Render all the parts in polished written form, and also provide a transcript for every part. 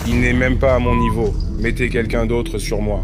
Il n'est même pas à mon niveau. Mettez quelqu'un d'autre sur moi.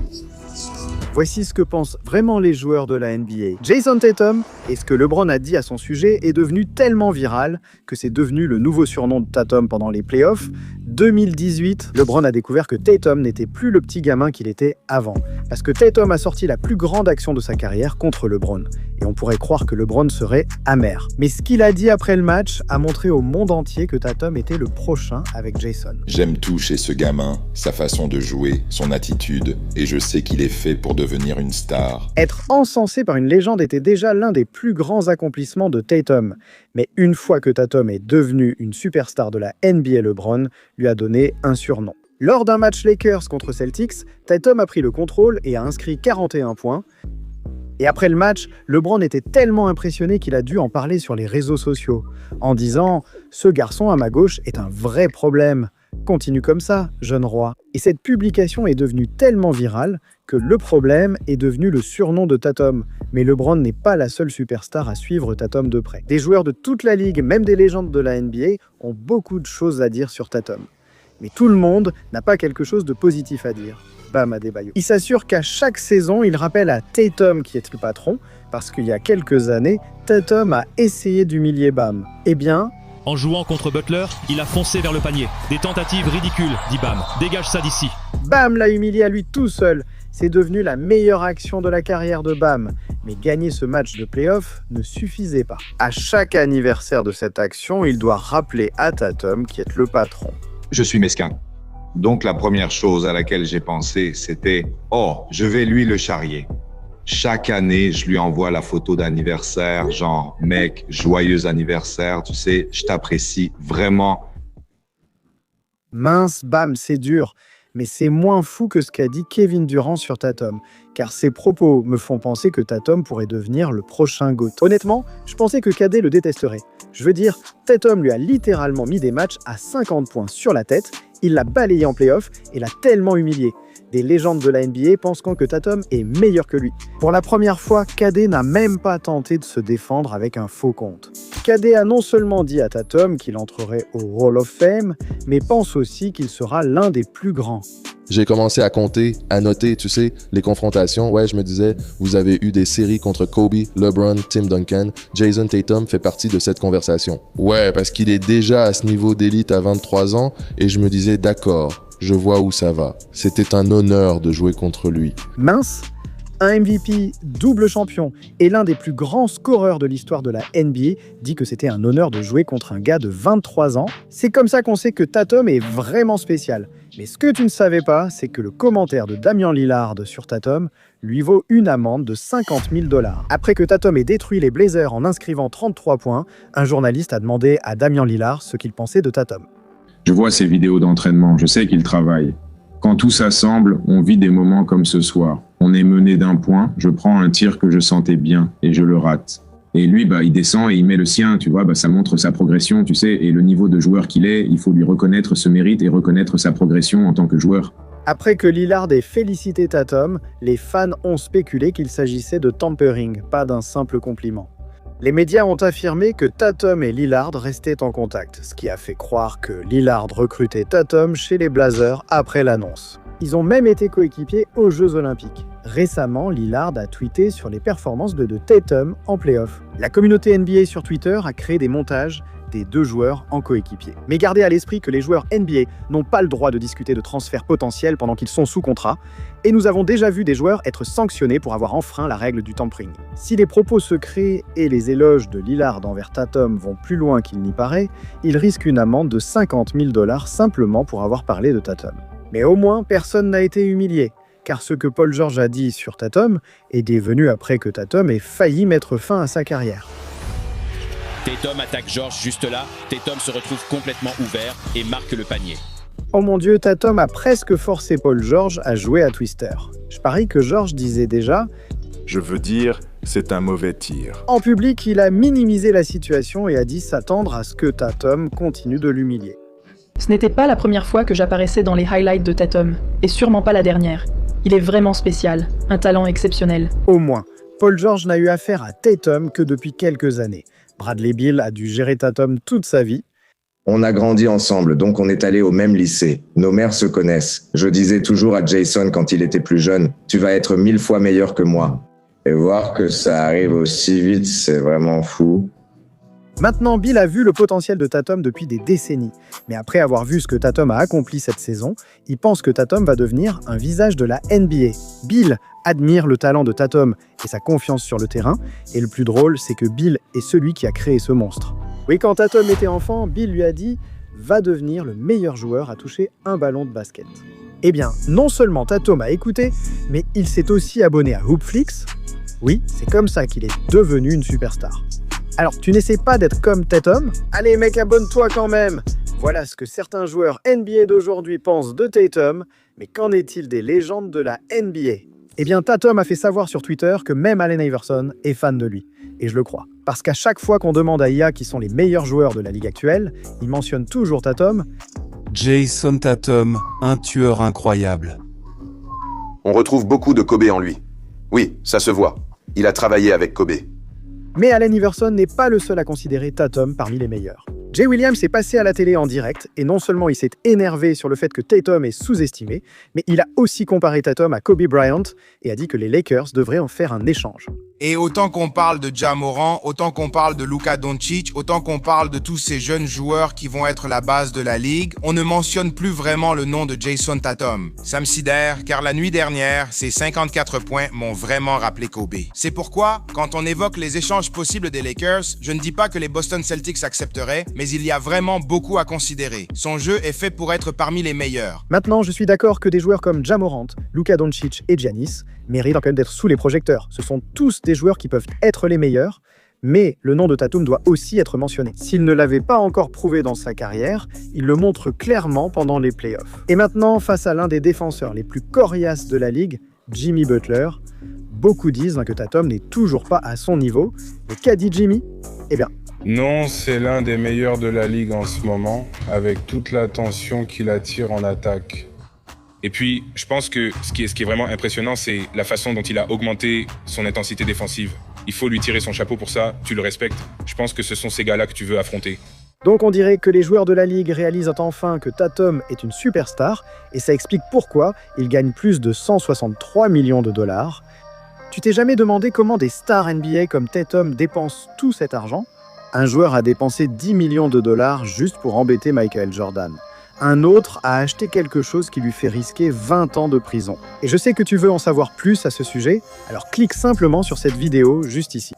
Voici ce que pensent vraiment les joueurs de la NBA. Jason Tatum, et ce que LeBron a dit à son sujet, est devenu tellement viral que c'est devenu le nouveau surnom de Tatum pendant les playoffs. 2018, LeBron a découvert que Tatum n'était plus le petit gamin qu'il était avant. Parce que Tatum a sorti la plus grande action de sa carrière contre LeBron. Et on pourrait croire que LeBron serait amer. Mais ce qu'il a dit après le match a montré au monde entier que Tatum était le prochain avec Jason. J'aime tout chez ce gamin, sa façon de jouer, son attitude, et je sais qu'il est fait pour devenir une star. Être encensé par une légende était déjà l'un des plus grands accomplissements de Tatum. Mais une fois que Tatum est devenu une superstar de la NBA, LeBron lui a donné un surnom. Lors d'un match Lakers contre Celtics, Tatum a pris le contrôle et a inscrit 41 points. Et après le match, LeBron était tellement impressionné qu'il a dû en parler sur les réseaux sociaux, en disant « Ce garçon à ma gauche est un vrai problème. Continue comme ça, jeune roi. » Et cette publication est devenue tellement virale que le problème est devenu le surnom de Tatum. Mais LeBron n'est pas la seule superstar à suivre Tatum de près. Des joueurs de toute la ligue, même des légendes de la NBA, ont beaucoup de choses à dire sur Tatum. Mais tout le monde n'a pas quelque chose de positif à dire. Bam Adebayo. Il s'assure qu'à chaque saison, il rappelle à Tatum qui est le patron, parce qu'il y a quelques années, Tatum a essayé d'humilier Bam. Eh bien, en jouant contre Butler, il a foncé vers le panier. Des tentatives ridicules, dit Bam. Dégage ça d'ici. Bam l'a humilié à lui tout seul. C'est devenu la meilleure action de la carrière de Bam. Mais gagner ce match de play-off ne suffisait pas. À chaque anniversaire de cette action, il doit rappeler à Tatum qui est le patron. Je suis mesquin. Donc la première chose à laquelle j'ai pensé, c'était « Oh, je vais lui le charrier ». Chaque année, je lui envoie la photo d'anniversaire, genre « Mec, joyeux anniversaire, tu sais, je t'apprécie vraiment ». Mince, Bam, c'est dur. Mais c'est moins fou que ce qu'a dit Kevin Durant sur Tatum, car ses propos me font penser que Tatum pourrait devenir le prochain GOAT. Honnêtement, je pensais que KD le détesterait. Je veux dire, Tatum lui a littéralement mis des matchs à 50 points sur la tête, il l'a balayé en play-off et l'a tellement humilié. Des légendes de la NBA pensent que Tatum est meilleur que lui. Pour la première fois, KD n'a même pas tenté de se défendre avec un faux compte. KD a non seulement dit à Tatum qu'il entrerait au Hall of Fame, mais pense aussi qu'il sera l'un des plus grands. J'ai commencé à compter, à noter, tu sais, les confrontations. Ouais, je me disais, vous avez eu des séries contre Kobe, LeBron, Tim Duncan. Jason Tatum fait partie de cette conversation. Ouais, parce qu'il est déjà à ce niveau d'élite à 23 ans, et je me disais, d'accord, je vois où ça va. C'était un honneur de jouer contre lui. Mince, un MVP double champion et l'un des plus grands scoreurs de l'histoire de la NBA dit que c'était un honneur de jouer contre un gars de 23 ans. C'est comme ça qu'on sait que Tatum est vraiment spécial. Mais ce que tu ne savais pas, c'est que le commentaire de Damian Lillard sur Tatum lui vaut une amende de 50 000 $. Après que Tatum ait détruit les Blazers en inscrivant 33 points, un journaliste a demandé à Damian Lillard ce qu'il pensait de Tatum. Je vois ses vidéos d'entraînement, je sais qu'il travaille. Quand tout s'assemble, on vit des moments comme ce soir. On est mené d'un point, je prends un tir que je sentais bien et je le rate. Et lui, il descend et il met le sien, tu vois, ça montre sa progression, tu sais, et le niveau de joueur qu'il est, il faut lui reconnaître ce mérite et reconnaître sa progression en tant que joueur. Après que Lillard ait félicité Tatum, les fans ont spéculé qu'il s'agissait de tampering, pas d'un simple compliment. Les médias ont affirmé que Tatum et Lillard restaient en contact, ce qui a fait croire que Lillard recrutait Tatum chez les Blazers après l'annonce. Ils ont même été coéquipiers aux Jeux Olympiques. Récemment, Lillard a tweeté sur les performances de Tatum en play-off. La communauté NBA sur Twitter a créé des montages des deux joueurs en coéquipier. Mais gardez à l'esprit que les joueurs NBA n'ont pas le droit de discuter de transferts potentiels pendant qu'ils sont sous contrat, et nous avons déjà vu des joueurs être sanctionnés pour avoir enfreint la règle du tampering. Si les propos secrets et les éloges de Lillard envers Tatum vont plus loin qu'il n'y paraît, il risque une amende de 50 000 $ simplement pour avoir parlé de Tatum. Mais au moins, personne n'a été humilié, car ce que Paul George a dit sur Tatum est devenu après que Tatum ait failli mettre fin à sa carrière. Tatum attaque George juste là, Tatum se retrouve complètement ouvert et marque le panier. Oh mon Dieu, Tatum a presque forcé Paul George à jouer à Twister. Je parie que George disait déjà « Je veux dire, c'est un mauvais tir ». En public, il a minimisé la situation et a dit s'attendre à ce que Tatum continue de l'humilier. Ce n'était pas la première fois que j'apparaissais dans les highlights de Tatum, et sûrement pas la dernière. Il est vraiment spécial, un talent exceptionnel. Au moins, Paul George n'a eu affaire à Tatum que depuis quelques années. Bradley Beal a dû gérer Tatum toute sa vie. On a grandi ensemble, donc on est allé au même lycée. Nos mères se connaissent. Je disais toujours à Jason quand il était plus jeune, tu vas être 1000 fois meilleur que moi. Et voir que ça arrive aussi vite, c'est vraiment fou. Maintenant, Bill a vu le potentiel de Tatum depuis des décennies. Mais après avoir vu ce que Tatum a accompli cette saison, il pense que Tatum va devenir un visage de la NBA. Bill admire le talent de Tatum et sa confiance sur le terrain. Et le plus drôle, c'est que Bill est celui qui a créé ce monstre. Oui, quand Tatum était enfant, Bill lui a dit « va devenir le meilleur joueur à toucher un ballon de basket ». Eh bien, non seulement Tatum a écouté, mais il s'est aussi abonné à Hoopflix. Oui, c'est comme ça qu'il est devenu une superstar. Alors, tu n'essaies pas d'être comme Tatum? Allez mec, abonne-toi quand même! Voilà ce que certains joueurs NBA d'aujourd'hui pensent de Tatum, mais qu'en est-il des légendes de la NBA? Eh bien, Tatum a fait savoir sur Twitter que même Allen Iverson est fan de lui. Et je le crois. Parce qu'à chaque fois qu'on demande à IA qui sont les meilleurs joueurs de la ligue actuelle, il mentionne toujours Tatum. Jason Tatum, un tueur incroyable. On retrouve beaucoup de Kobe en lui. Oui, ça se voit. Il a travaillé avec Kobe. Mais Allen Iverson n'est pas le seul à considérer Tatum parmi les meilleurs. Jay Williams est passé à la télé en direct, et non seulement il s'est énervé sur le fait que Tatum est sous-estimé, mais il a aussi comparé Tatum à Kobe Bryant et a dit que les Lakers devraient en faire un échange. Et autant qu'on parle de Ja Morant, autant qu'on parle de Luka Doncic, autant qu'on parle de tous ces jeunes joueurs qui vont être la base de la ligue, on ne mentionne plus vraiment le nom de Jason Tatum. Ça me sidère, car la nuit dernière, ces 54 points m'ont vraiment rappelé Kobe. C'est pourquoi, quand on évoque les échanges possibles des Lakers, je ne dis pas que les Boston Celtics accepteraient, mais il y a vraiment beaucoup à considérer. Son jeu est fait pour être parmi les meilleurs. Maintenant, je suis d'accord que des joueurs comme Ja Morant, Luka Doncic et Giannis méritent quand même d'être sous les projecteurs. Ce sont tous des joueurs qui peuvent être les meilleurs, mais le nom de Tatum doit aussi être mentionné. S'il ne l'avait pas encore prouvé dans sa carrière, il le montre clairement pendant les playoffs. Et maintenant, face à l'un des défenseurs les plus coriaces de la ligue, Jimmy Butler, beaucoup disent que Tatum n'est toujours pas à son niveau. Mais qu'a dit Jimmy? Eh bien, non, c'est l'un des meilleurs de la ligue en ce moment, avec toute l'attention qu'il attire en attaque. Et puis, je pense que ce qui est vraiment impressionnant, c'est la façon dont il a augmenté son intensité défensive. Il faut lui tirer son chapeau pour ça, tu le respectes. Je pense que ce sont ces gars-là que tu veux affronter. Donc on dirait que les joueurs de la ligue réalisent enfin que Tatum est une superstar, et ça explique pourquoi il gagne plus de 163 millions de dollars. Tu t'es jamais demandé comment des stars NBA comme Tatum dépensent tout cet argent? Un joueur a dépensé 10 millions de dollars juste pour embêter Michael Jordan. Un autre a acheté quelque chose qui lui fait risquer 20 ans de prison. Et je sais que tu veux en savoir plus à ce sujet, alors clique simplement sur cette vidéo juste ici.